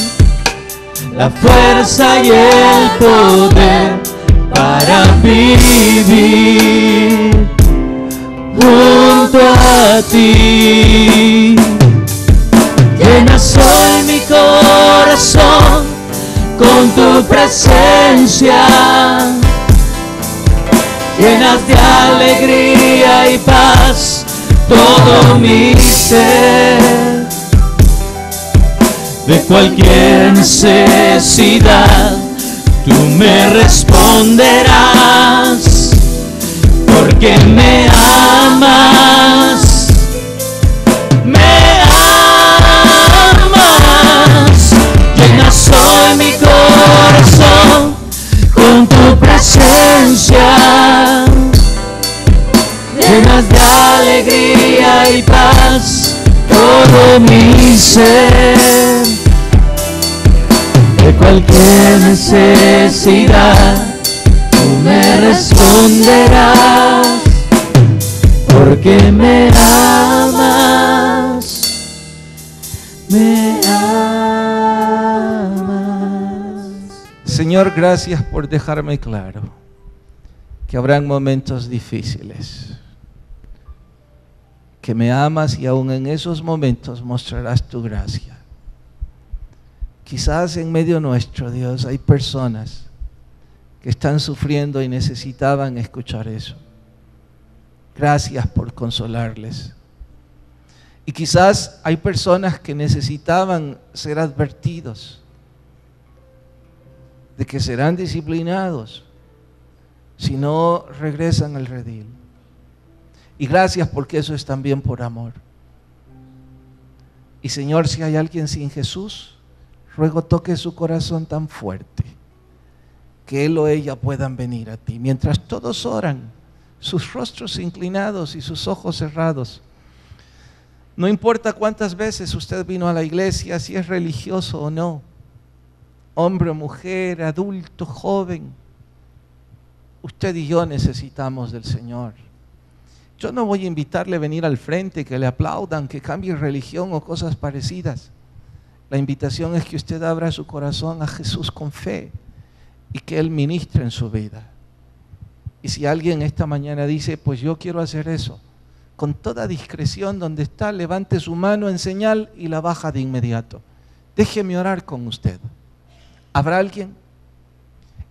C: la fuerza y el poder para vivir junto a ti. Llenas hoy mi corazón con tu presencia, llenas de alegría y paz todo mi ser. De cualquier necesidad tú me responderás, porque me amas, me amas. Llenas hoy mi corazón con tu presencia, llenas de alegría y paz todo mi ser. De cualquier necesidad tú me responderás, porque me amas, me amas.
A: Señor, gracias por dejarme claro que habrán momentos difíciles, que me amas y aún en esos momentos mostrarás tu gracia. Quizás en medio nuestro, Dios, hay personas que están sufriendo y necesitaban escuchar eso. Gracias por consolarles. Y quizás hay personas que necesitaban ser advertidos de que serán disciplinados si no regresan al redil. Y gracias porque eso es también por amor. Y Señor, si hay alguien sin Jesús, ruego toque su corazón tan fuerte que él o ella puedan venir a ti. Mientras todos oran, sus rostros inclinados y sus ojos cerrados. No importa cuántas veces usted vino a la iglesia, si es religioso o no, hombre o mujer, adulto, joven, usted y yo necesitamos del Señor. Yo no voy a invitarle a venir al frente, que le aplaudan, que cambie religión o cosas parecidas. La invitación es que usted abra su corazón a Jesús con fe y que Él ministre en su vida. Y si alguien esta mañana dice, pues yo quiero hacer eso, con toda discreción donde está, levante su mano en señal y la baja de inmediato. Déjeme orar con usted. ¿Habrá alguien?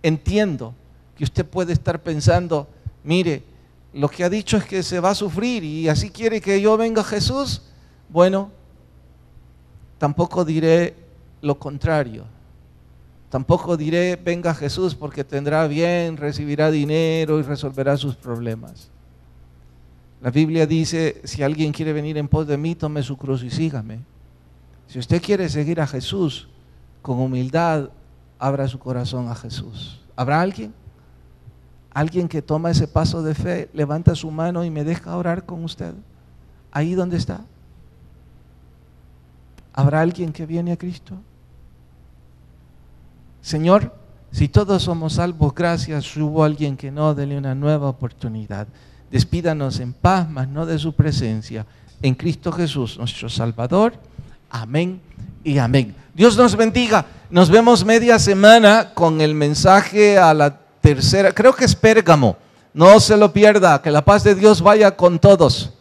A: Entiendo que usted puede estar pensando, mire, lo que ha dicho es que se va a sufrir y así quiere que yo venga a Jesús. Bueno, tampoco diré lo contrario. Tampoco diré, venga Jesús, porque tendrá bien, recibirá dinero y resolverá sus problemas. La Biblia dice, si alguien quiere venir en pos de mí, tome su cruz y sígame. Si usted quiere seguir a Jesús, con humildad, abra su corazón a Jesús. ¿Habrá alguien? Alguien que toma ese paso de fe, levanta su mano y me deja orar con usted. Ahí donde está. ¿Habrá alguien que viene a Cristo? Señor, si todos somos salvos, gracias. Si hubo alguien que no, dele una nueva oportunidad. Despídanos en paz, mas no de su presencia. En Cristo Jesús, nuestro Salvador. Amén y amén. Dios nos bendiga. Nos vemos media semana con el mensaje a la tercera, creo que es Pérgamo. No se lo pierda. Que la paz de Dios vaya con todos.